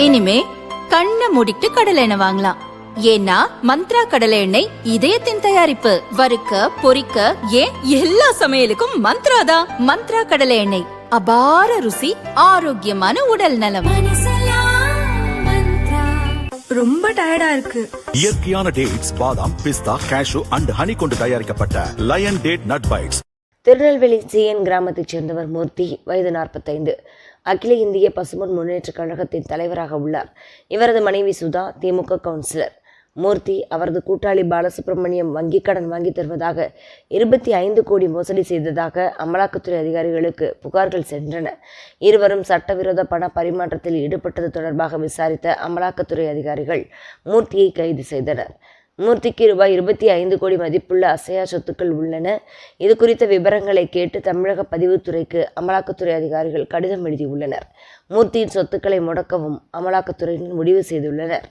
இனிமே கண்ணை மூடிட்டு கடலை எண்ணெய் வாங்கலாம். ஏன்னா மந்த்ரா கடலை எண்ணெய் இதயத்தின் தயாரிப்பு. வறுக்க பொரிக்க ஏன் எல்லா சமையலுக்கும் மந்த்ரா தான். மந்த்ரா கடலை எண்ணெய், அபார ருசி, ஆரோக்கியமான உடல் நலம். ரொம்ப டயர்டா இருக்கு. இயற்கையான டேட்ஸ், பாதாம், பிஸ்தா, கேஷு அண்ட் ஹனி கொண்டு தயாரிக்கப்பட்ட lion date nut bites. Tirunelveli C N கிராமத்தைச் சேர்ந்தவர் மூர்த்தி, வயது 45. அகில இந்திய பசும்பொன் முன்னேற்ற கழகத்தின் தலைவராக உள்ளார். இவரது மனைவி சுதா திமுக கவுன்சிலர். மூர்த்தி அவரது கூட்டாளி பாலசுப்ரமணியம் வங்கிக் கடன் வாங்கி தருவதாக 25 கோடி மோசடி செய்ததாக அமலாக்கத்துறை அதிகாரிகளுக்கு புகார்கள் சென்றன. இருவரும் சட்டவிரோத பண பரிமாற்றத்தில் ஈடுபட்டது தொடர்பாக விசாரித்த அமலாக்கத்துறை அதிகாரிகள் மூர்த்தியை கைது செய்தனர். மூர்த்திக்கு ரூபாய் 25 கோடி மதிப்புள்ள அசையா சொத்துக்கள் உள்ளன. இது குறித்த விவரங்களை கேட்டு தமிழக பதிவுத்துறைக்கு அமலாக்கத்துறை அதிகாரிகள் கடிதம் எழுதியுள்ளனர். மூர்த்தியின் சொத்துக்களை முடக்கவும் அமலாக்கத்துறையினர் முடிவு செய்துள்ளனர்.